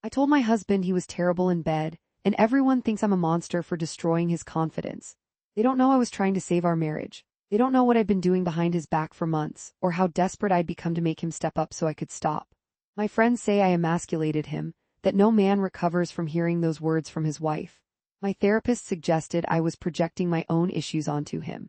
I told my husband he was terrible in bed, and everyone thinks I'm a monster for destroying his confidence. They don't know I was trying to save our marriage. They don't know what I'd been doing behind his back for months, or how desperate I'd become to make him step up so I could stop. My friends say I emasculated him, that no man recovers from hearing those words from his wife. My therapist suggested I was projecting my own issues onto him.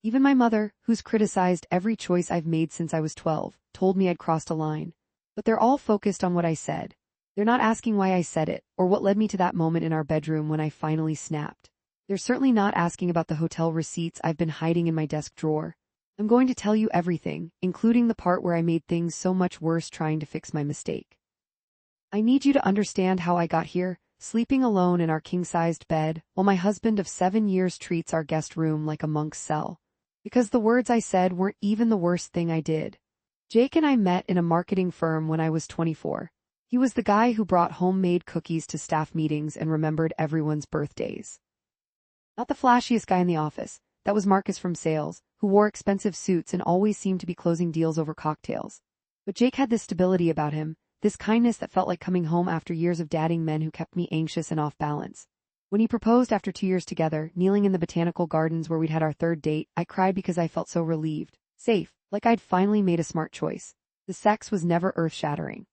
Even my mother, who's criticized every choice I've made since I was 12, told me I'd crossed a line. But they're all focused on what I said. They're not asking why I said it, or what led me to that moment in our bedroom when I finally snapped. They're certainly not asking about the hotel receipts I've been hiding in my desk drawer. I'm going to tell you everything, including the part where I made things so much worse trying to fix my mistake. I need you to understand how I got here, sleeping alone in our king-sized bed, while my husband of 7 years treats our guest room like a monk's cell. Because the words I said weren't even the worst thing I did. Jake and I met in a marketing firm when I was 24. He was the guy who brought homemade cookies to staff meetings and remembered everyone's birthdays. Not the flashiest guy in the office, that was Marcus from sales, who wore expensive suits and always seemed to be closing deals over cocktails. But Jake had this stability about him, this kindness that felt like coming home after years of dating men who kept me anxious and off balance. When he proposed after 2 years together, kneeling in the botanical gardens where we'd had our third date, I cried because I felt so relieved, safe, like I'd finally made a smart choice. The sex was never earth-shattering.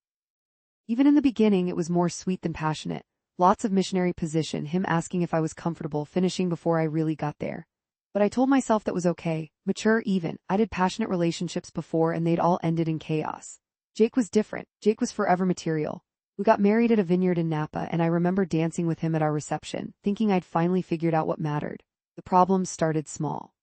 Even in the beginning it was more sweet than passionate. Lots of missionary position, him asking if I was comfortable finishing before I really got there. But I told myself that was okay, mature even. I'd had passionate relationships before and they'd all ended in chaos. Jake was different. Jake was forever material. We got married at a vineyard in Napa and I remember dancing with him at our reception, thinking I'd finally figured out what mattered. The problems started small.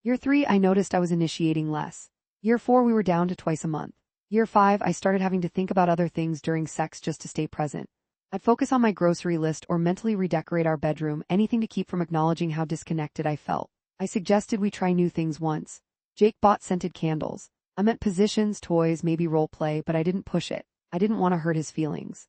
Year 3 I noticed I was initiating less. Year 4 we were down to twice a month. Year 5 I started having to think about other things during sex just to stay present. I'd focus on my grocery list or mentally redecorate our bedroom, anything to keep from acknowledging how disconnected I felt. I suggested we try new things once. Jake bought scented candles. I meant positions, toys, maybe role play, but I didn't push it. I didn't want to hurt his feelings.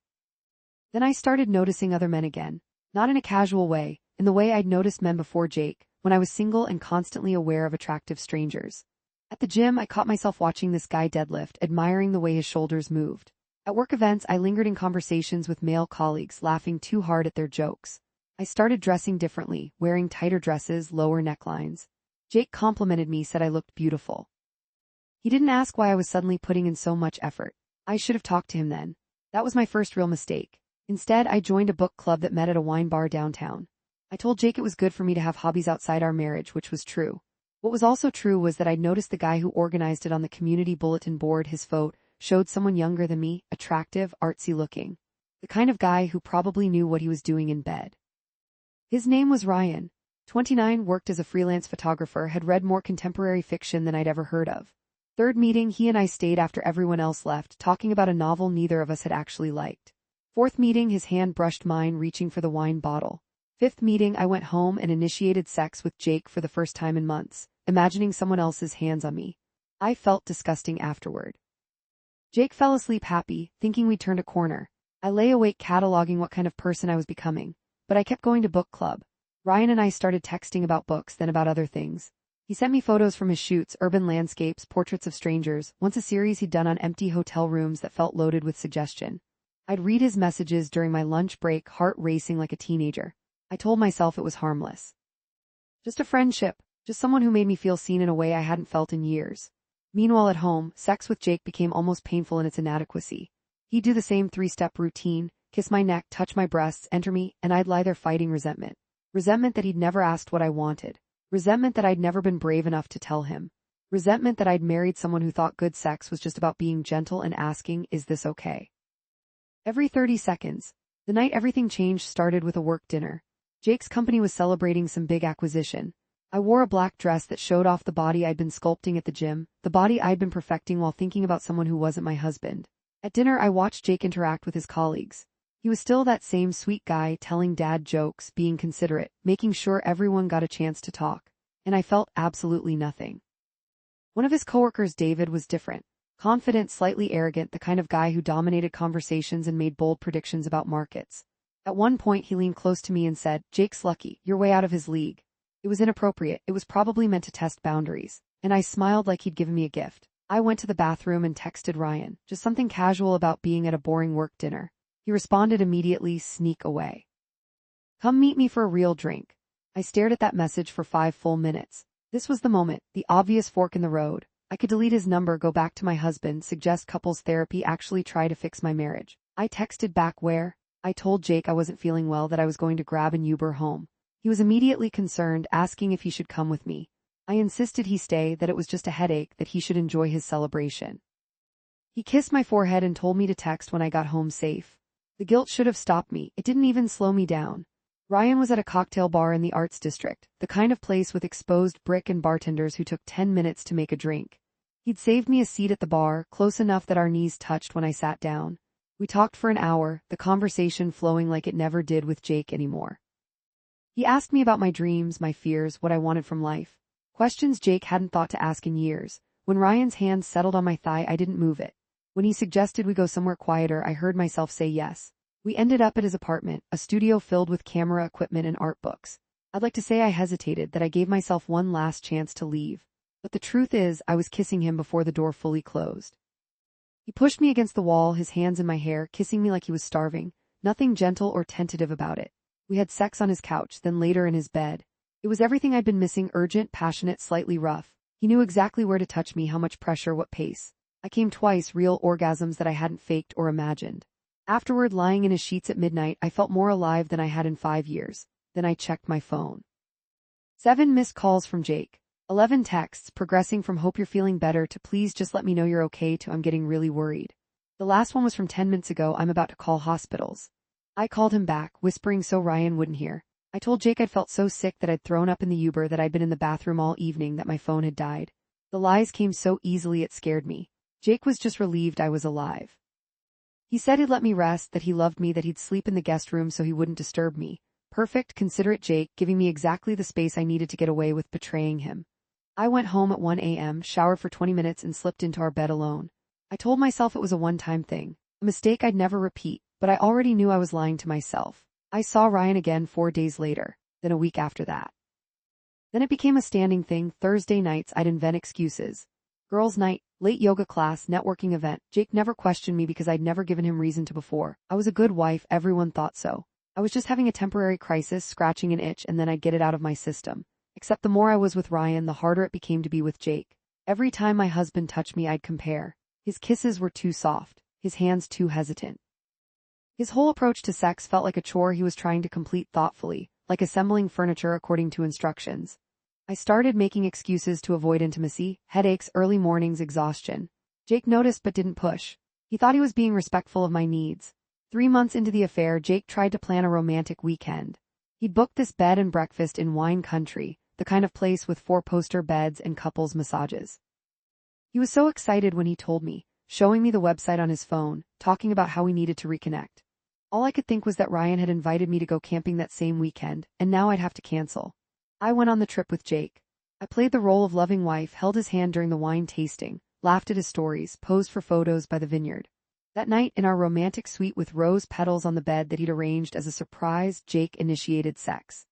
Then I started noticing other men again. Not in a casual way, in the way I'd noticed men before Jake, when I was single and constantly aware of attractive strangers. At the gym, I caught myself watching this guy deadlift, admiring the way his shoulders moved. At work events, I lingered in conversations with male colleagues, laughing too hard at their jokes. I started dressing differently, wearing tighter dresses, lower necklines. Jake complimented me, said I looked beautiful. He didn't ask why I was suddenly putting in so much effort. I should have talked to him then. That was my first real mistake. Instead, I joined a book club that met at a wine bar downtown. I told Jake it was good for me to have hobbies outside our marriage, which was true. What was also true was that I'd noticed the guy who organized it on the community bulletin board, his photo showed someone younger than me, attractive, artsy looking. The kind of guy who probably knew what he was doing in bed. His name was Ryan. 29, worked as a freelance photographer, had read more contemporary fiction than I'd ever heard of. Third meeting, he and I stayed after everyone else left, talking about a novel neither of us had actually liked. Fourth meeting, his hand brushed mine, reaching for the wine bottle. Fifth meeting, I went home and initiated sex with Jake for the first time in months, imagining someone else's hands on me. I felt disgusting afterward. Jake fell asleep happy, thinking we'd turned a corner. I lay awake cataloging what kind of person I was becoming, but I kept going to book club. Ryan and I started texting about books, then about other things. He sent me photos from his shoots, urban landscapes, portraits of strangers, once a series he'd done on empty hotel rooms that felt loaded with suggestion. I'd read his messages during my lunch break, heart racing like a teenager. I told myself it was harmless. Just a friendship, just someone who made me feel seen in a way I hadn't felt in years. Meanwhile at home, sex with Jake became almost painful in its inadequacy. He'd do the same 3-step routine, kiss my neck, touch my breasts, enter me, and I'd lie there fighting resentment. Resentment that he'd never asked what I wanted. Resentment that I'd never been brave enough to tell him. Resentment that I'd married someone who thought good sex was just about being gentle and asking, is this okay? Every 30 seconds. The night everything changed started with a work dinner. Jake's company was celebrating some big acquisition. I wore a black dress that showed off the body I'd been sculpting at the gym, the body I'd been perfecting while thinking about someone who wasn't my husband. At dinner, I watched Jake interact with his colleagues. He was still that same sweet guy, telling dad jokes, being considerate, making sure everyone got a chance to talk. And I felt absolutely nothing. One of his coworkers, David, was different. Confident, slightly arrogant, the kind of guy who dominated conversations and made bold predictions about markets. At one point, he leaned close to me and said, "Jake's lucky, you're way out of his league." It was inappropriate, it was probably meant to test boundaries, and I smiled like he'd given me a gift. I went to the bathroom and texted Ryan, just something casual about being at a boring work dinner. He responded immediately, sneak away. Come meet me for a real drink. I stared at that message for 5 full minutes. This was the moment, the obvious fork in the road. I could delete his number, go back to my husband, suggest couples therapy, actually try to fix my marriage. I texted back where? I told Jake I wasn't feeling well, that I was going to grab an Uber home. He was immediately concerned, asking if he should come with me. I insisted he stay, that it was just a headache, that he should enjoy his celebration. He kissed my forehead and told me to text when I got home safe. The guilt should have stopped me, it didn't even slow me down. Ryan was at a cocktail bar in the Arts District, the kind of place with exposed brick and bartenders who took 10 minutes to make a drink. He'd saved me a seat at the bar, close enough that our knees touched when I sat down. We talked for an hour, the conversation flowing like it never did with Jake anymore. He asked me about my dreams, my fears, what I wanted from life. Questions Jake hadn't thought to ask in years. When Ryan's hand settled on my thigh, I didn't move it. When he suggested we go somewhere quieter, I heard myself say yes. We ended up at his apartment, a studio filled with camera equipment and art books. I'd like to say I hesitated, that I gave myself one last chance to leave. But the truth is, I was kissing him before the door fully closed. He pushed me against the wall, his hands in my hair, kissing me like he was starving, nothing gentle or tentative about it. We had sex on his couch, then later in his bed. It was everything I'd been missing, urgent, passionate, slightly rough. He knew exactly where to touch me, how much pressure, what pace. I came twice, real orgasms that I hadn't faked or imagined. Afterward, lying in his sheets at midnight, I felt more alive than I had in 5 years. Then I checked my phone. 7 missed calls from Jake. 11 texts, progressing from hope you're feeling better to please just let me know you're okay to I'm getting really worried. The last one was from 10 minutes ago, I'm about to call hospitals. I called him back, whispering so Ryan wouldn't hear. I told Jake I'd felt so sick that I'd thrown up in the Uber, that I'd been in the bathroom all evening, that my phone had died. The lies came so easily it scared me. Jake was just relieved I was alive. He said he'd let me rest, that he loved me, that he'd sleep in the guest room so he wouldn't disturb me. Perfect, considerate Jake, giving me exactly the space I needed to get away with betraying him. I went home at 1 a.m., showered for 20 minutes and slipped into our bed alone. I told myself it was a one-time thing, a mistake I'd never repeat, but I already knew I was lying to myself. I saw Ryan again 4 days later, then a week after that. Then it became a standing thing. Thursday nights I'd invent excuses. Girls' night, late yoga class, networking event. Jake never questioned me because I'd never given him reason to before. I was a good wife, everyone thought so. I was just having a temporary crisis, scratching an itch, and then I'd get it out of my system. Except the more I was with Ryan, the harder it became to be with Jake. Every time my husband touched me, I'd compare. His kisses were too soft, his hands too hesitant. His whole approach to sex felt like a chore he was trying to complete thoughtfully, like assembling furniture according to instructions. I started making excuses to avoid intimacy, headaches, early mornings, exhaustion. Jake noticed but didn't push. He thought he was being respectful of my needs. 3 months into the affair, Jake tried to plan a romantic weekend. He'd booked this bed and breakfast in wine country, the kind of place with 4-poster beds and couples massages. He was so excited when he told me, showing me the website on his phone, talking about how we needed to reconnect. All I could think was that Ryan had invited me to go camping that same weekend, and now I'd have to cancel. I went on the trip with Jake. I played the role of loving wife, held his hand during the wine tasting, laughed at his stories, posed for photos by the vineyard. That night, in our romantic suite with rose petals on the bed that he'd arranged as a surprise, Jake initiated sex.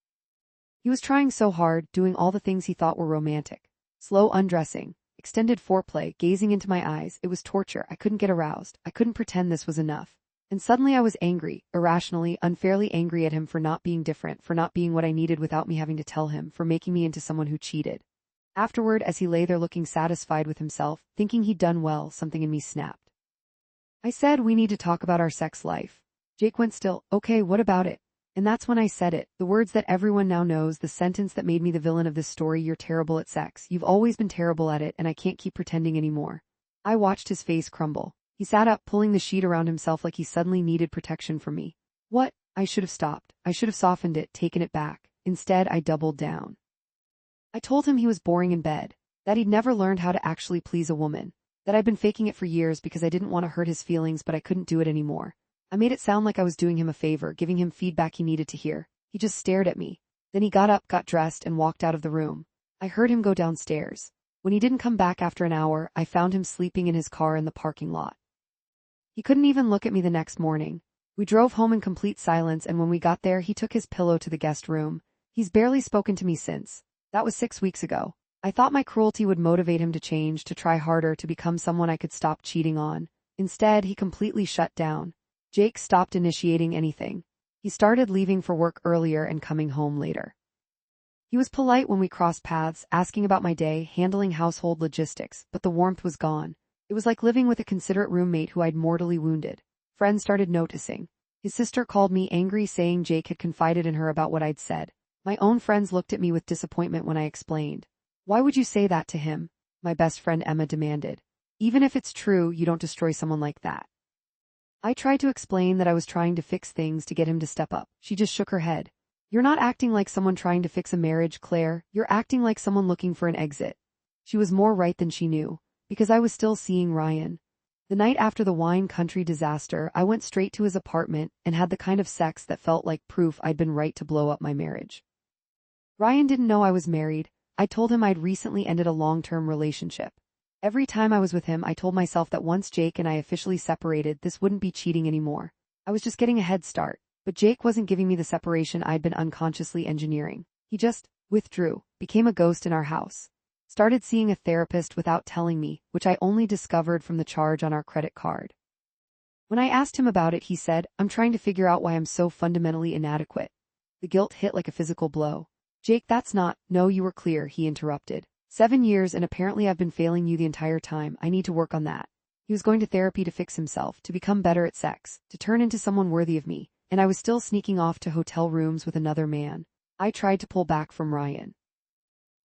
He was trying so hard, doing all the things he thought were romantic. Slow undressing, extended foreplay, gazing into my eyes. It was torture. I couldn't get aroused. I couldn't pretend this was enough. And suddenly I was angry, irrationally, unfairly angry at him for not being different, for not being what I needed without me having to tell him, for making me into someone who cheated. Afterward, as he lay there looking satisfied with himself, thinking he'd done well, something in me snapped. I said, we need to talk about our sex life. Jake went still. Okay, what about it? And that's when I said it, the words that everyone now knows, the sentence that made me the villain of this story. You're terrible at sex. You've always been terrible at it, and I can't keep pretending anymore. I watched his face crumble. He sat up, pulling the sheet around himself like he suddenly needed protection from me. What? I should have stopped. I should have softened it, taken it back. Instead, I doubled down. I told him he was boring in bed, that he'd never learned how to actually please a woman, that I'd been faking it for years because I didn't want to hurt his feelings, but I couldn't do it anymore. I made it sound like I was doing him a favor, giving him feedback he needed to hear. He just stared at me. Then he got up, got dressed, and walked out of the room. I heard him go downstairs. When he didn't come back after an hour, I found him sleeping in his car in the parking lot. He couldn't even look at me the next morning. We drove home in complete silence, and when we got there, he took his pillow to the guest room. He's barely spoken to me since. That was 6 weeks ago. I thought my cruelty would motivate him to change, to try harder, to become someone I could stop cheating on. Instead, he completely shut down. Jake stopped initiating anything. He started leaving for work earlier and coming home later. He was polite when we crossed paths, asking about my day, handling household logistics, but the warmth was gone. It was like living with a considerate roommate who I'd mortally wounded. Friends started noticing. His sister called me angry, saying Jake had confided in her about what I'd said. My own friends looked at me with disappointment when I explained. Why would you say that to him? My best friend Emma demanded. Even if it's true, you don't destroy someone like that. I tried to explain that I was trying to fix things to get him to step up. She just shook her head. You're not acting like someone trying to fix a marriage, Claire. You're acting like someone looking for an exit. She was more right than she knew, because I was still seeing Ryan. The night after the wine country disaster, I went straight to his apartment and had the kind of sex that felt like proof I'd been right to blow up my marriage. Ryan didn't know I was married. I told him I'd recently ended a long-term relationship. Every time I was with him, I told myself that once Jake and I officially separated, this wouldn't be cheating anymore. I was just getting a head start. But Jake wasn't giving me the separation I'd been unconsciously engineering. He just withdrew, became a ghost in our house. Started seeing a therapist without telling me, which I only discovered from the charge on our credit card. When I asked him about it, he said, I'm trying to figure out why I'm so fundamentally inadequate. The guilt hit like a physical blow. Jake, that's not, no, you were clear, he interrupted. 7 years and apparently I've been failing you the entire time. I need to work on that. He was going to therapy to fix himself, to become better at sex, to turn into someone worthy of me. And I was still sneaking off to hotel rooms with another man. I tried to pull back from Ryan.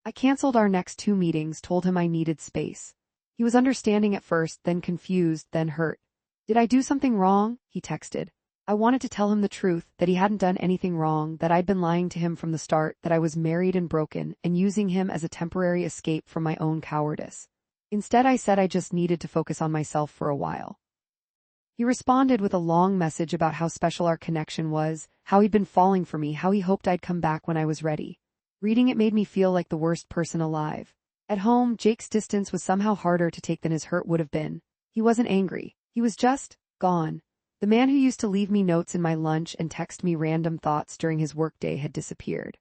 I canceled our next 2 meetings, told him I needed space. He was understanding at first, then confused, then hurt. Did I do something wrong? He texted. I wanted to tell him the truth, that he hadn't done anything wrong, that I'd been lying to him from the start, that I was married and broken, and using him as a temporary escape from my own cowardice. Instead, I said I just needed to focus on myself for a while. He responded with a long message about how special our connection was, how he'd been falling for me, how he hoped I'd come back when I was ready. Reading it made me feel like the worst person alive. At home, Jake's distance was somehow harder to take than his hurt would have been. He wasn't angry. He was just gone. The man who used to leave me notes in my lunch and text me random thoughts during his workday had disappeared.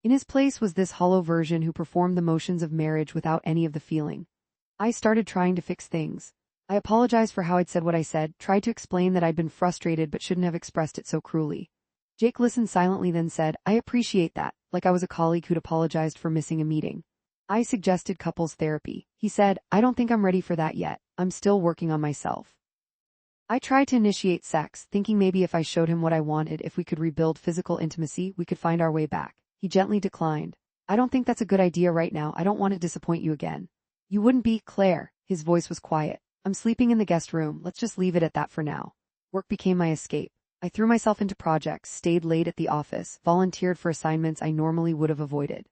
In his place was this hollow version who performed the motions of marriage without any of the feeling. I started trying to fix things. I apologized for how I'd said what I said, tried to explain that I'd been frustrated but shouldn't have expressed it so cruelly. Jake listened silently, then said, I appreciate that, like I was a colleague who'd apologized for missing a meeting. I suggested couples therapy. He said, I don't think I'm ready for that yet. I'm still working on myself. I tried to initiate sex, thinking maybe if I showed him what I wanted, if we could rebuild physical intimacy, we could find our way back. He gently declined. I don't think that's a good idea right now. I don't want to disappoint you again. You wouldn't be, Claire. His voice was quiet. I'm sleeping in the guest room. Let's just leave it at that for now. Work became my escape. I threw myself into projects, stayed late at the office, volunteered for assignments I normally would have avoided.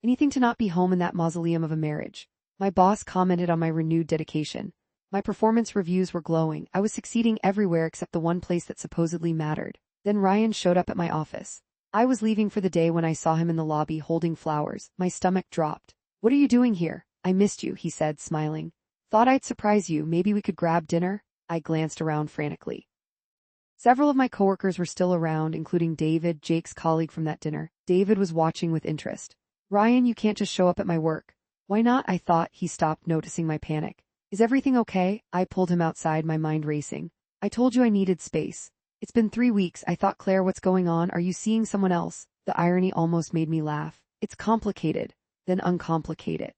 Anything to not be home in that mausoleum of a marriage. My boss commented on my renewed dedication. My performance reviews were glowing. I was succeeding everywhere except the one place that supposedly mattered. Then Ryan showed up at my office. I was leaving for the day when I saw him in the lobby holding flowers. My stomach dropped. What are you doing here? I missed you, he said, smiling. Thought I'd surprise you. Maybe we could grab dinner? I glanced around frantically. Several of my coworkers were still around, including David, Jake's colleague from that dinner. David was watching with interest. Ryan, you can't just show up at my work. Why not? I thought. He stopped, noticing my panic. Is everything okay? I pulled him outside, my mind racing. I told you I needed space. It's been 3 weeks. I thought, Claire, what's going on? Are you seeing someone else? The irony almost made me laugh. It's complicated. Then uncomplicate it.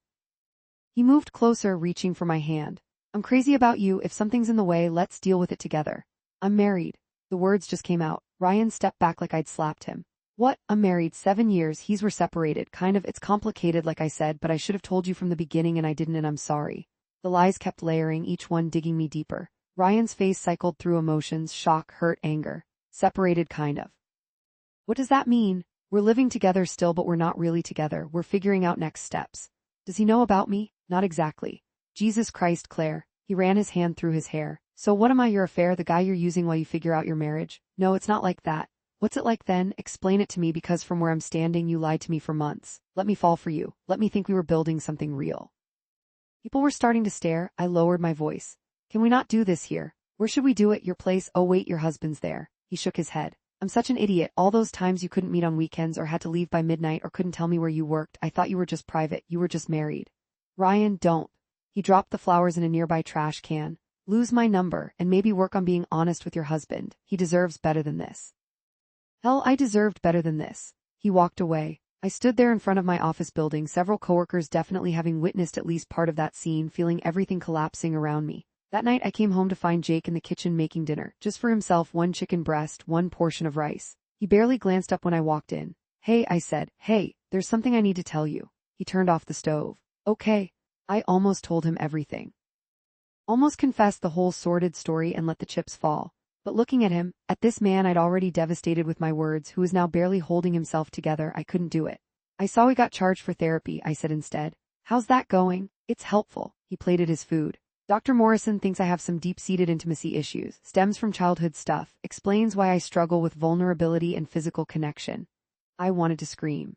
He moved closer, reaching for my hand. I'm crazy about you. If something's in the way, let's deal with it together. I'm married. The words just came out. Ryan stepped back like I'd slapped him. What? I'm married 7 years. We're separated. Kind of. It's complicated, like I said, but I should have told you from the beginning and I didn't, and I'm sorry. The lies kept layering, each one digging me deeper. Ryan's face cycled through emotions, shock, hurt, anger. Separated, kind of. What does that mean? We're living together still, but we're not really together. We're figuring out next steps. Does he know about me? Not exactly. Jesus Christ, Claire. He ran his hand through his hair. So what am I, your affair, the guy you're using while you figure out your marriage? No, it's not like that. What's it like then? Explain it to me, because from where I'm standing, you lied to me for months. Let me fall for you. Let me think we were building something real. People were starting to stare. I lowered my voice. Can we not do this here? Where should we do it? Your place? Oh wait, your husband's there. He shook his head. I'm such an idiot. All those times you couldn't meet on weekends or had to leave by midnight or couldn't tell me where you worked. I thought you were just private. You were just married. Ryan, don't. He dropped the flowers in a nearby trash can. Lose my number and maybe work on being honest with your husband. He deserves better than this. Hell, I deserved better than this. He walked away. I stood there in front of my office building, several coworkers definitely having witnessed at least part of that scene, feeling everything collapsing around me. That night I came home to find Jake in the kitchen making dinner, just for himself, one chicken breast, one portion of rice. He barely glanced up when I walked in. Hey, I said, hey, there's something I need to tell you. He turned off the stove. Okay. I almost told him everything. Almost confessed the whole sordid story and let the chips fall. But looking at him, at this man I'd already devastated with my words, who was now barely holding himself together, I couldn't do it. I saw he got charged for therapy, I said instead. How's that going? It's helpful. He plated his food. Dr. Morrison thinks I have some deep-seated intimacy issues, stems from childhood stuff, explains why I struggle with vulnerability and physical connection. I wanted to scream.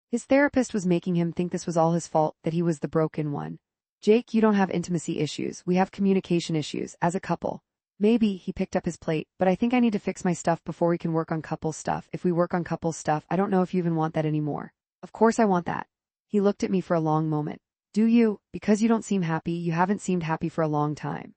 His therapist was making him think this was all his fault, that he was the broken one. Jake, you don't have intimacy issues, we have communication issues, as a couple. Maybe, he picked up his plate, but I think I need to fix my stuff before we can work on couple stuff. If we work on couple stuff, I don't know if you even want that anymore. Of course I want that. He looked at me for a long moment. Do you? Because you don't seem happy, you haven't seemed happy for a long time.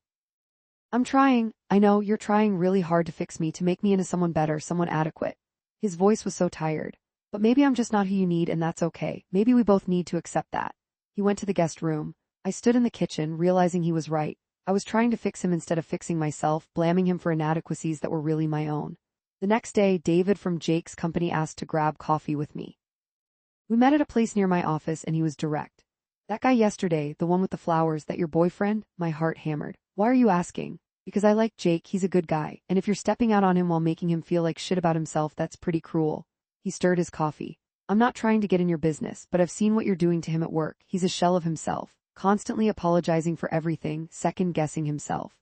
I'm trying. I know, you're trying really hard to fix me, to make me into someone better, someone adequate. His voice was so tired. But maybe I'm just not who you need and that's okay. Maybe we both need to accept that. He went to the guest room. I stood in the kitchen, realizing he was right. I was trying to fix him instead of fixing myself, blaming him for inadequacies that were really my own. The next day, David from Jake's company asked to grab coffee with me. We met at a place near my office and he was direct. That guy yesterday, the one with the flowers, that your boyfriend? My heart hammered. Why are you asking? Because I like Jake, he's a good guy, and if you're stepping out on him while making him feel like shit about himself, that's pretty cruel. He stirred his coffee. I'm not trying to get in your business, but I've seen what you're doing to him at work. He's a shell of himself, constantly apologizing for everything, second-guessing himself.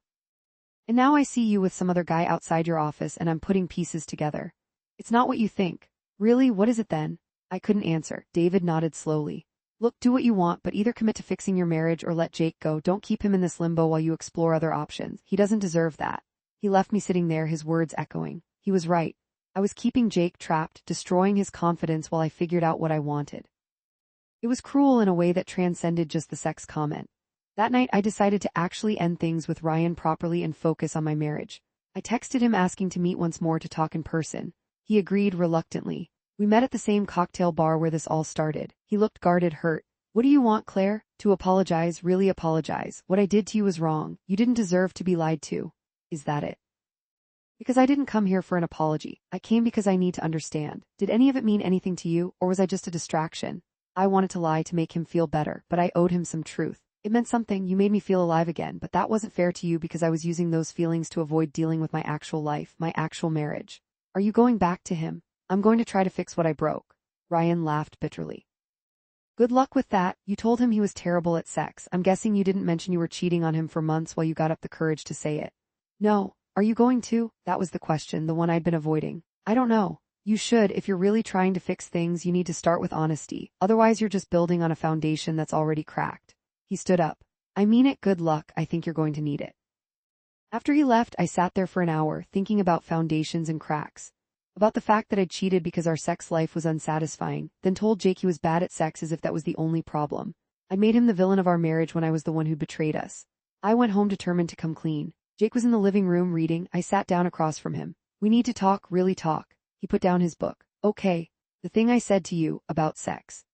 And now I see you with some other guy outside your office and I'm putting pieces together. It's not what you think. Really, what is it then? I couldn't answer. David nodded slowly. Look, do what you want, but either commit to fixing your marriage or let Jake go. Don't keep him in this limbo while you explore other options. He doesn't deserve that. He left me sitting there, his words echoing. He was right. I was keeping Jake trapped, destroying his confidence while I figured out what I wanted. It was cruel in a way that transcended just the sex comment. That night I decided to actually end things with Ryan properly and focus on my marriage. I texted him asking to meet once more to talk in person. He agreed reluctantly. We met at the same cocktail bar where this all started. He looked guarded, hurt. What do you want, Claire? To apologize, really apologize. What I did to you was wrong. You didn't deserve to be lied to. Is that it? Because I didn't come here for an apology. I came because I need to understand. Did any of it mean anything to you, or was I just a distraction? I wanted to lie to make him feel better, but I owed him some truth. It meant something, you made me feel alive again, but that wasn't fair to you because I was using those feelings to avoid dealing with my actual life, my actual marriage. Are you going back to him? I'm going to try to fix what I broke. Ryan laughed bitterly. Good luck with that. You told him he was terrible at sex. I'm guessing you didn't mention you were cheating on him for months while you got up the courage to say it. No. Are you going to? That was the question, the one I'd been avoiding. I don't know. You should. If you're really trying to fix things, you need to start with honesty. Otherwise, you're just building on a foundation that's already cracked. He stood up. I mean it, good luck. I think you're going to need it. After he left, I sat there for an hour, thinking about foundations and cracks. About the fact that I'd cheated because our sex life was unsatisfying, then told Jake he was bad at sex as if that was the only problem. I made him the villain of our marriage when I was the one who betrayed us. I went home determined to come clean. Jake was in the living room reading. I sat down across from him. We need to talk, really talk. He put down his book. Okay. The thing I said to you about sex.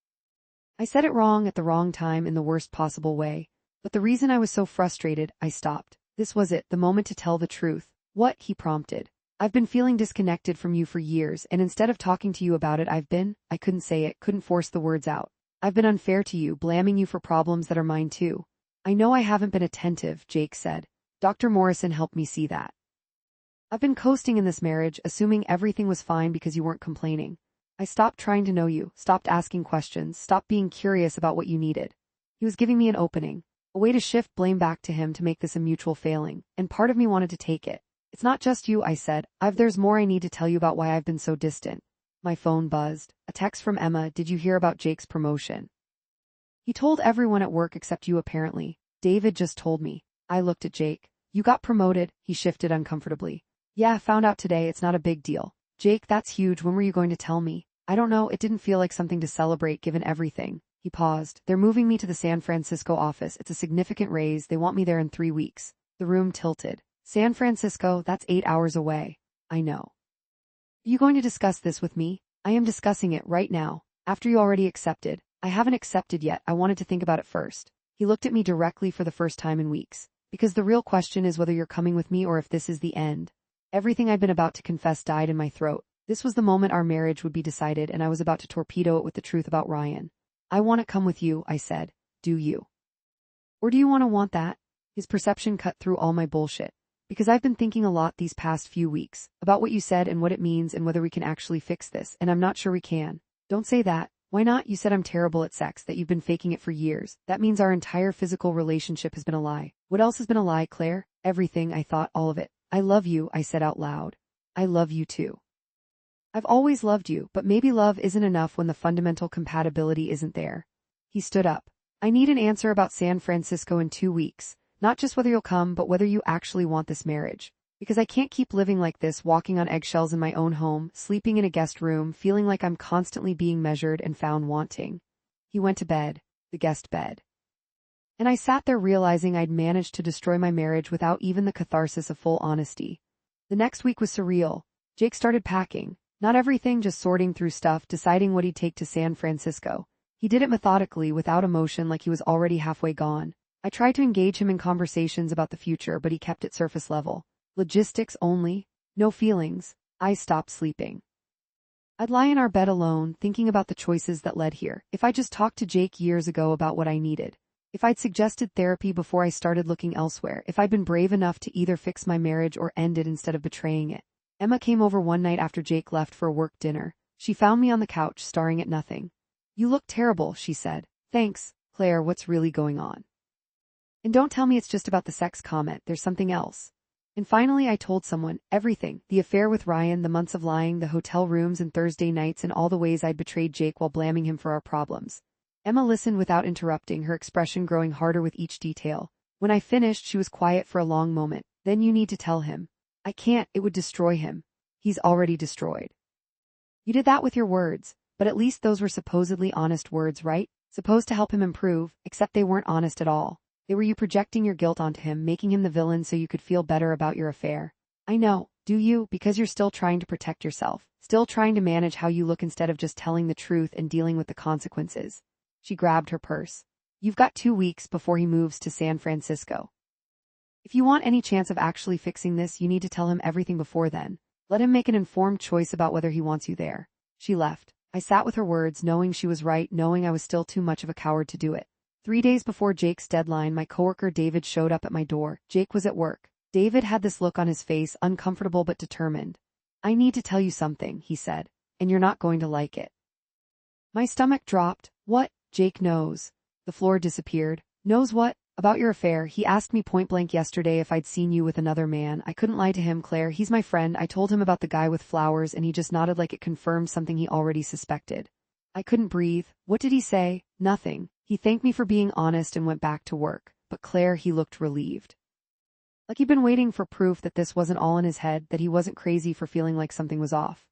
I said it wrong at the wrong time in the worst possible way. But the reason I was so frustrated, I stopped. This was it, the moment to tell the truth. What? He prompted. I've been feeling disconnected from you for years, and instead of talking to you about it, I couldn't say it, couldn't force the words out. I've been unfair to you, blaming you for problems that are mine too. I know I haven't been attentive, Jake said. Dr. Morrison helped me see that. I've been coasting in this marriage, assuming everything was fine because you weren't complaining. I stopped trying to know you, stopped asking questions, stopped being curious about what you needed. He was giving me an opening, a way to shift blame back to him to make this a mutual failing, and part of me wanted to take it. It's not just you, I said. There's more I need to tell you about why I've been so distant. My phone buzzed. A text from Emma. Did you hear about Jake's promotion? He told everyone at work except you apparently. David just told me. I looked at Jake. You got promoted? He shifted uncomfortably. Yeah, found out today. It's not a big deal. Jake, that's huge. When were you going to tell me? I don't know. It didn't feel like something to celebrate given everything. He paused. They're moving me to the San Francisco office. It's a significant raise. They want me there in 3 weeks. The room tilted. San Francisco, that's 8 hours away. I know. Are you going to discuss this with me? I am discussing it right now. After you already accepted. I haven't accepted yet. I wanted to think about it first. He looked at me directly for the first time in weeks. Because the real question is whether you're coming with me or if this is the end. Everything I'd been about to confess died in my throat. This was the moment our marriage would be decided, and I was about to torpedo it with the truth about Ryan. I want to come with you, I said. Do you? Or do you want that? His perception cut through all my bullshit. Because I've been thinking a lot these past few weeks about what you said and what it means and whether we can actually fix this, and I'm not sure we can. Don't say that. Why not? You said I'm terrible at sex, that you've been faking it for years. That means our entire physical relationship has been a lie. What else has been a lie, Claire? Everything, I thought, all of it. I love you, I said out loud. I love you too. I've always loved you, but maybe love isn't enough when the fundamental compatibility isn't there. He stood up. I need an answer about San Francisco in 2 weeks. Not just whether you'll come, but whether you actually want this marriage. Because I can't keep living like this, walking on eggshells in my own home, sleeping in a guest room, feeling like I'm constantly being measured and found wanting. He went to bed, the guest bed. And I sat there realizing I'd managed to destroy my marriage without even the catharsis of full honesty. The next week was surreal. Jake started packing. Not everything, just sorting through stuff, deciding what he'd take to San Francisco. He did it methodically, without emotion, like he was already halfway gone. I tried to engage him in conversations about the future, but he kept it surface level. Logistics only. No feelings. I stopped sleeping. I'd lie in our bed alone, thinking about the choices that led here. If I just talked to Jake years ago about what I needed. If I'd suggested therapy before I started looking elsewhere. If I'd been brave enough to either fix my marriage or end it instead of betraying it. Emma came over one night after Jake left for a work dinner. She found me on the couch, staring at nothing. You look terrible, she said. Thanks, Claire, what's really going on? And don't tell me it's just about the sex comment, there's something else. And finally I told someone, everything, the affair with Ryan, the months of lying, the hotel rooms and Thursday nights and all the ways I'd betrayed Jake while blaming him for our problems. Emma listened without interrupting, her expression growing harder with each detail. When I finished, she was quiet for a long moment. Then you need to tell him. I can't, it would destroy him. He's already destroyed. You did that with your words, but at least those were supposedly honest words, right? Supposed to help him improve, except they weren't honest at all. They were you projecting your guilt onto him, making him the villain so you could feel better about your affair. I know, do you? Because you're still trying to protect yourself, still trying to manage how you look instead of just telling the truth and dealing with the consequences. She grabbed her purse. You've got 2 weeks before he moves to San Francisco. If you want any chance of actually fixing this, you need to tell him everything before then. Let him make an informed choice about whether he wants you there. She left. I sat with her words, knowing she was right, knowing I was still too much of a coward to do it. 3 days before Jake's deadline, my coworker David showed up at my door. Jake was at work. David had this look on his face, uncomfortable but determined. I need to tell you something, he said, and you're not going to like it. My stomach dropped. What? Jake knows. The floor disappeared. Knows what? About your affair. He asked me point blank yesterday if I'd seen you with another man. I couldn't lie to him, Claire. He's my friend. I told him about the guy with flowers and he just nodded like it confirmed something he already suspected. I couldn't breathe. What did he say? Nothing. He thanked me for being honest and went back to work. But Claire, he looked relieved. Like he'd been waiting for proof that this wasn't all in his head, that he wasn't crazy for feeling like something was off.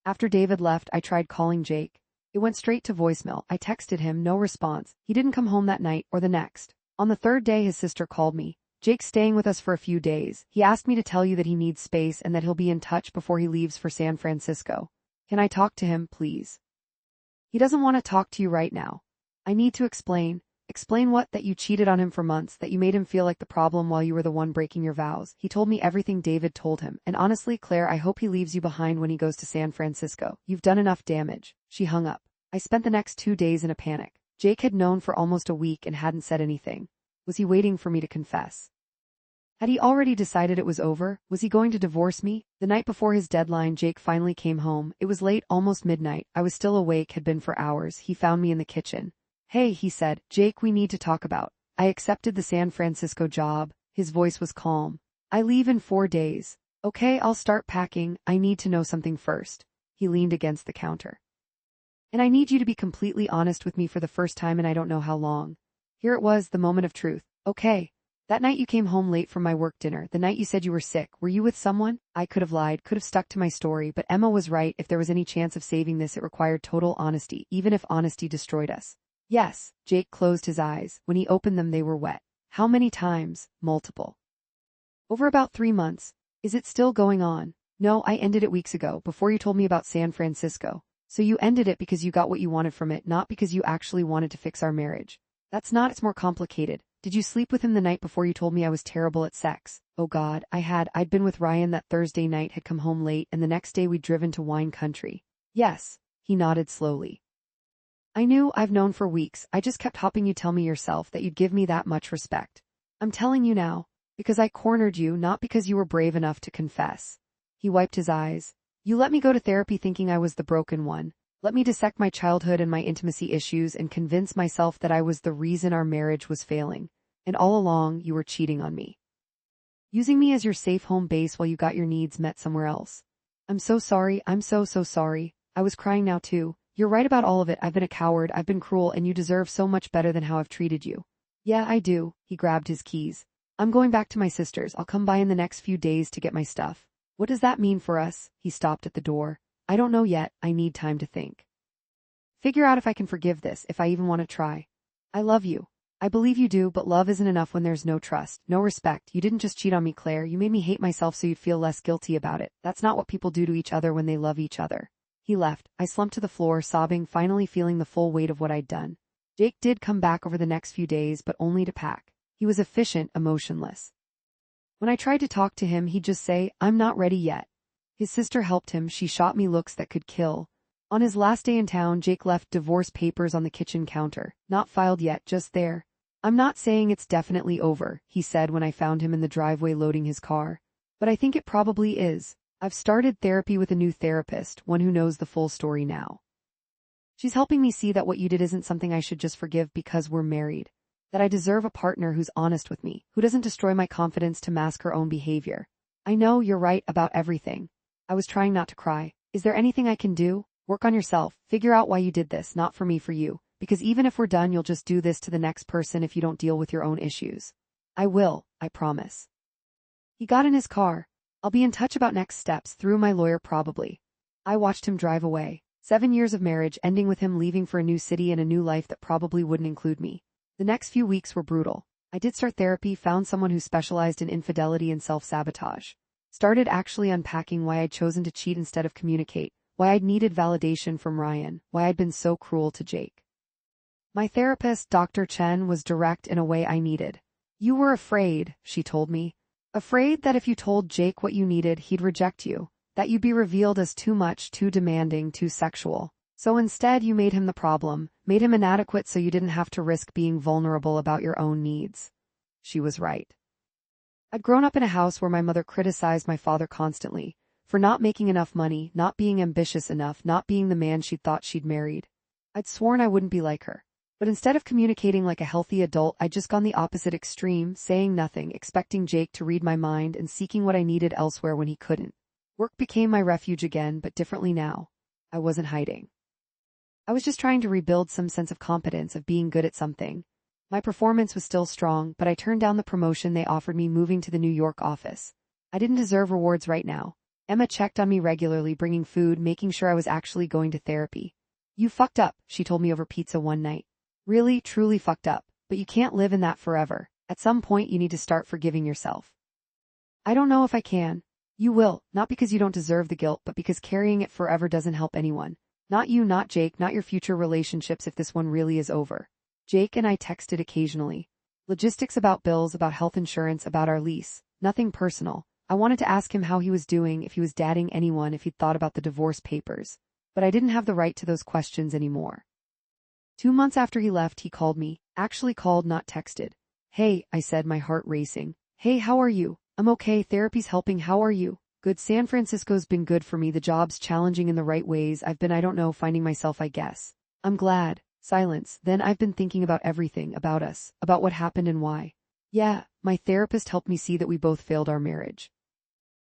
After David left, I tried calling Jake. It went straight to voicemail. I texted him, no response. He didn't come home that night or the next. On the 3rd day, his sister called me. Jake's staying with us for a few days. He asked me to tell you that he needs space and that he'll be in touch before he leaves for San Francisco. Can I talk to him, please? He doesn't want to talk to you right now. I need to explain. Explain what? That you cheated on him for months, that you made him feel like the problem while you were the one breaking your vows. He told me everything David told him, and honestly, Claire, I hope he leaves you behind when he goes to San Francisco. You've done enough damage. She hung up. I spent the next 2 days in a panic. Jake had known for almost a week and hadn't said anything. Was he waiting for me to confess? Had he already decided it was over? Was he going to divorce me? The night before his deadline, Jake finally came home. It was late, almost midnight. I was still awake, had been for hours. He found me in the kitchen. Hey, he said. Jake, we need to talk about. I accepted the San Francisco job. His voice was calm. I leave in 4 days. Okay, I'll start packing. I need to know something first. He leaned against the counter. And I need you to be completely honest with me for the first time in I don't know how long. Here it was, the moment of truth. Okay. That night you came home late from my work dinner, the night you said you were sick, were you with someone? I could have lied, could have stuck to my story, but Emma was right. If there was any chance of saving this, it required total honesty, even if honesty destroyed us. Yes, Jake closed his eyes. When he opened them, they were wet. How many times? Multiple. Over about 3 months. Is it still going on? No, I ended it weeks ago, before you told me about San Francisco. So you ended it because you got what you wanted from it, not because you actually wanted to fix our marriage. That's not, it's more complicated. Did you sleep with him the night before you told me I was terrible at sex? Oh God, I'd been with Ryan that Thursday night, had come home late, and the next day we'd driven to wine country. Yes. He nodded slowly. I knew, I've known for weeks, I just kept hoping you'd tell me yourself that you'd give me that much respect. I'm telling you now, because I cornered you, not because you were brave enough to confess. He wiped his eyes. You let me go to therapy thinking I was the broken one. Let me dissect my childhood and my intimacy issues and convince myself that I was the reason our marriage was failing. And all along, you were cheating on me. Using me as your safe home base while you got your needs met somewhere else. I'm so sorry, I'm so sorry. I was crying now too. You're right about all of it. I've been a coward, I've been cruel, and you deserve so much better than how I've treated you. Yeah, I do. He grabbed his keys. I'm going back to my sister's. I'll come by in the next few days to get my stuff. What does that mean for us? He stopped at the door. I don't know yet. I need time to think. Figure out if I can forgive this, if I even want to try. I love you. I believe you do, but love isn't enough when there's no trust, no respect. You didn't just cheat on me, Claire. You made me hate myself so you'd feel less guilty about it. That's not what people do to each other when they love each other. He left. I slumped to the floor, sobbing, finally feeling the full weight of what I'd done. Jake did come back over the next few days, but only to pack. He was efficient, emotionless. When I tried to talk to him, he'd just say, I'm not ready yet. His sister helped him. She shot me looks that could kill. On his last day in town, Jake left divorce papers on the kitchen counter. Not filed yet, just there. I'm not saying it's definitely over, he said when I found him in the driveway loading his car. But I think it probably is. I've started therapy with a new therapist, one who knows the full story now. She's helping me see that what you did isn't something I should just forgive because we're married. That I deserve a partner who's honest with me, who doesn't destroy my confidence to mask her own behavior. I know you're right about everything. I was trying not to cry. Is there anything I can do? Work on yourself. Figure out why you did this, not for me, for you. Because even if we're done, you'll just do this to the next person if you don't deal with your own issues. I will, I promise. He got in his car. I'll be in touch about next steps, through my lawyer probably. I watched him drive away. 7 years of marriage, ending with him leaving for a new city and a new life that probably wouldn't include me. The next few weeks were brutal. I did start therapy, found someone who specialized in infidelity and self-sabotage. Started actually unpacking why I'd chosen to cheat instead of communicate, why I'd needed validation from Ryan, why I'd been so cruel to Jake. My therapist, Dr. Chen, was direct in a way I needed. You were afraid, she told me. Afraid that if you told Jake what you needed, he'd reject you, that you'd be revealed as too much, too demanding, too sexual. So instead you made him the problem, made him inadequate so you didn't have to risk being vulnerable about your own needs. She was right. I'd grown up in a house where my mother criticized my father constantly, for not making enough money, not being ambitious enough, not being the man she'd thought she'd married. I'd sworn I wouldn't be like her. But instead of communicating like a healthy adult, I'd just gone the opposite extreme, saying nothing, expecting Jake to read my mind and seeking what I needed elsewhere when he couldn't. Work became my refuge again, but differently now. I wasn't hiding. I was just trying to rebuild some sense of competence, of being good at something. My performance was still strong, but I turned down the promotion they offered me moving to the New York office. I didn't deserve rewards right now. Emma checked on me regularly, bringing food, making sure I was actually going to therapy. You fucked up, she told me over pizza one night. Really, truly fucked up, but you can't live in that forever. At some point you need to start forgiving yourself. I don't know if I can. You will, not because you don't deserve the guilt, but because carrying it forever doesn't help anyone. Not you, not Jake, not your future relationships if this one really is over. Jake and I texted occasionally. Logistics about bills, about health insurance, about our lease. Nothing personal. I wanted to ask him how he was doing, if he was dating anyone, if he'd thought about the divorce papers. But I didn't have the right to those questions anymore. 2 months after he left, he called me. Actually called, not texted. Hey, I said, my heart racing. Hey, how are you? I'm okay, therapy's helping, how are you? Good, San Francisco's been good for me, the job's challenging in the right ways, I've been, I don't know, finding myself, I guess. I'm glad. Silence. Then I've been thinking about everything, about us, about what happened and why. Yeah, my therapist helped me see that we both failed our marriage.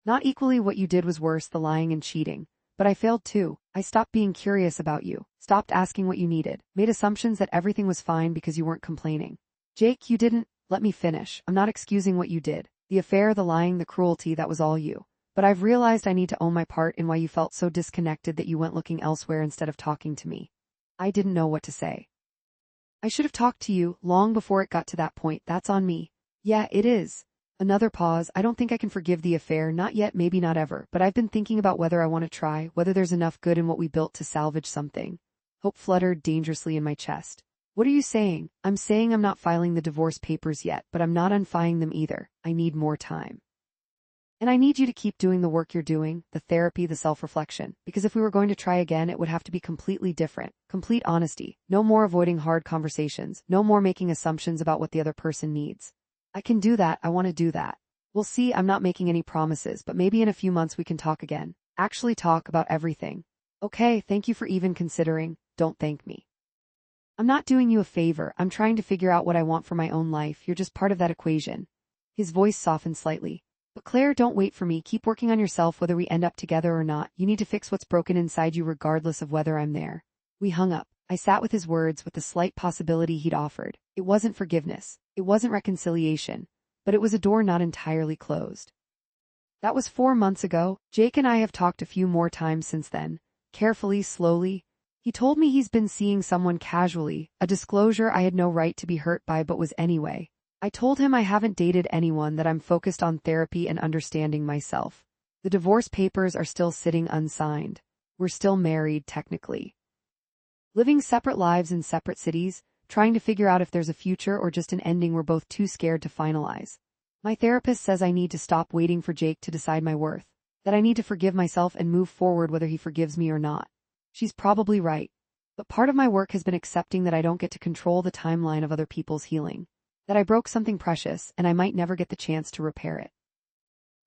Not equally, what you did was worse, the lying and cheating. But I failed too. I stopped being curious about you, stopped asking what you needed, made assumptions that everything was fine because you weren't complaining. Jake, you didn't. Let me finish. I'm not excusing what you did. The affair, the lying, the cruelty, that was all you. But I've realized I need to own my part in why you felt so disconnected that you went looking elsewhere instead of talking to me. I didn't know what to say. I should have talked to you long before it got to that point. That's on me. Yeah, it is. Another pause. I don't think I can forgive the affair, not yet, maybe not ever, but I've been thinking about whether I want to try, whether there's enough good in what we built to salvage something. Hope fluttered dangerously in my chest. What are you saying? I'm saying I'm not filing the divorce papers yet, but I'm not unfiling them either. I need more time. And I need you to keep doing the work you're doing, the therapy, the self-reflection, because if we were going to try again, it would have to be completely different, complete honesty, no more avoiding hard conversations, no more making assumptions about what the other person needs. I can do that, I want to do that. We'll see, I'm not making any promises, but maybe in a few months we can talk again. Actually talk about everything. Okay, thank you for even considering, don't thank me. I'm not doing you a favor, I'm trying to figure out what I want for my own life, you're just part of that equation. His voice softened slightly. But Claire, don't wait for me, keep working on yourself whether we end up together or not, you need to fix what's broken inside you regardless of whether I'm there. We hung up. I sat with his words with the slight possibility he'd offered. It wasn't forgiveness, it wasn't reconciliation, but it was a door not entirely closed. That was 4 months ago. Jake and I have talked a few more times since then. Carefully, slowly. He told me he's been seeing someone casually, a disclosure I had no right to be hurt by but was anyway. I told him I haven't dated anyone, that I'm focused on therapy and understanding myself. The divorce papers are still sitting unsigned. We're still married, technically. Living separate lives in separate cities, trying to figure out if there's a future or just an ending we're both too scared to finalize. My therapist says I need to stop waiting for Jake to decide my worth, that I need to forgive myself and move forward whether he forgives me or not. She's probably right. But part of my work has been accepting that I don't get to control the timeline of other people's healing. That I broke something precious and I might never get the chance to repair it.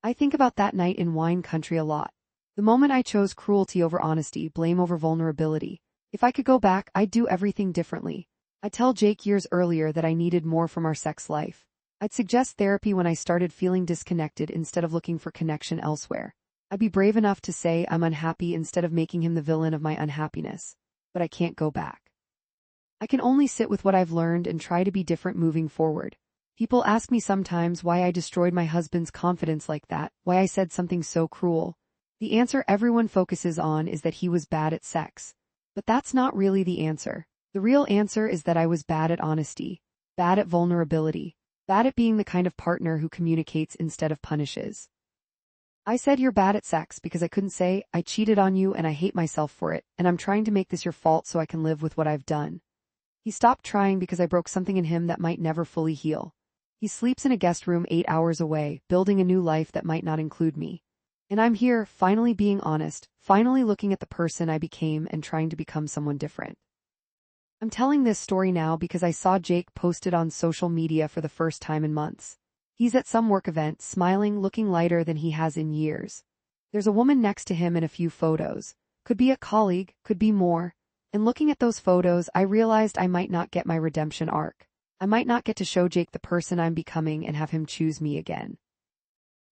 I think about that night in wine country a lot. The moment I chose cruelty over honesty, blame over vulnerability. If I could go back, I'd do everything differently. I'd tell Jake years earlier that I needed more from our sex life. I'd suggest therapy when I started feeling disconnected instead of looking for connection elsewhere. I'd be brave enough to say I'm unhappy instead of making him the villain of my unhappiness. But I can't go back. I can only sit with what I've learned and try to be different moving forward. People ask me sometimes why I destroyed my husband's confidence like that, why I said something so cruel. The answer everyone focuses on is that he was bad at sex. But that's not really the answer. The real answer is that I was bad at honesty, bad at vulnerability, bad at being the kind of partner who communicates instead of punishes. I said you're bad at sex because I couldn't say I cheated on you and I hate myself for it, and I'm trying to make this your fault so I can live with what I've done. He stopped trying because I broke something in him that might never fully heal. He sleeps in a guest room 8 hours away, building a new life that might not include me. And I'm here, finally being honest, finally looking at the person I became and trying to become someone different. I'm telling this story now because I saw Jake posted on social media for the first time in months. He's at some work event, smiling, looking lighter than he has in years. There's a woman next to him in a few photos. Could be a colleague, could be more. And looking at those photos, I realized I might not get my redemption arc. I might not get to show Jake the person I'm becoming and have him choose me again.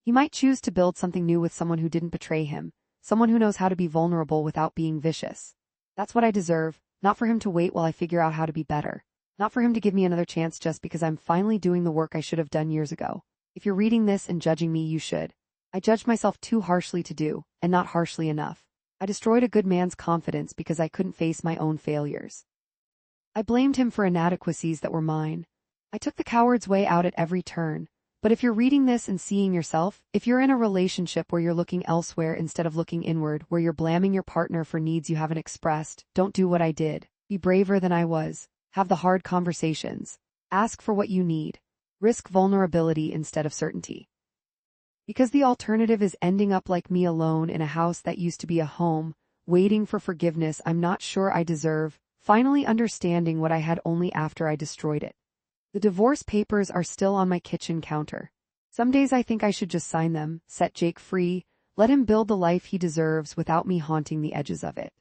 He might choose to build something new with someone who didn't betray him, someone who knows how to be vulnerable without being vicious. That's what I deserve, not for him to wait while I figure out how to be better. Not for him to give me another chance just because I'm finally doing the work I should have done years ago. If you're reading this and judging me, you should. I judged myself too harshly to do, and not harshly enough. I destroyed a good man's confidence because I couldn't face my own failures. I blamed him for inadequacies that were mine. I took the coward's way out at every turn. But if you're reading this and seeing yourself, if you're in a relationship where you're looking elsewhere instead of looking inward, where you're blaming your partner for needs you haven't expressed, don't do what I did. Be braver than I was. Have the hard conversations. Ask for what you need. Risk vulnerability instead of certainty. Because the alternative is ending up like me, alone in a house that used to be a home, waiting for forgiveness I'm not sure I deserve, finally understanding what I had only after I destroyed it. The divorce papers are still on my kitchen counter. Some days I think I should just sign them, set Jake free, let him build the life he deserves without me haunting the edges of it.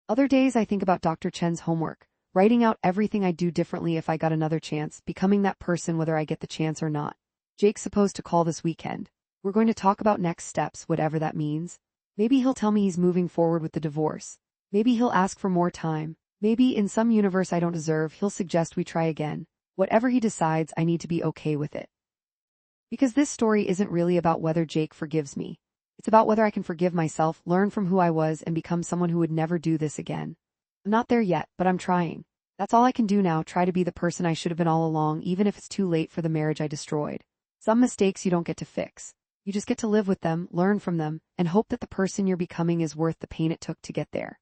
Other days I think about Dr. Chen's homework, writing out everything I'd do differently if I got another chance, becoming that person whether I get the chance or not. Jake's supposed to call this weekend. We're going to talk about next steps, whatever that means. Maybe he'll tell me he's moving forward with the divorce. Maybe he'll ask for more time. Maybe in some universe I don't deserve, he'll suggest we try again. Whatever he decides, I need to be okay with it. Because this story isn't really about whether Jake forgives me. It's about whether I can forgive myself, learn from who I was, and become someone who would never do this again. I'm not there yet, but I'm trying. That's all I can do now, try to be the person I should have been all along, even if it's too late for the marriage I destroyed. Some mistakes you don't get to fix. You just get to live with them, learn from them, and hope that the person you're becoming is worth the pain it took to get there.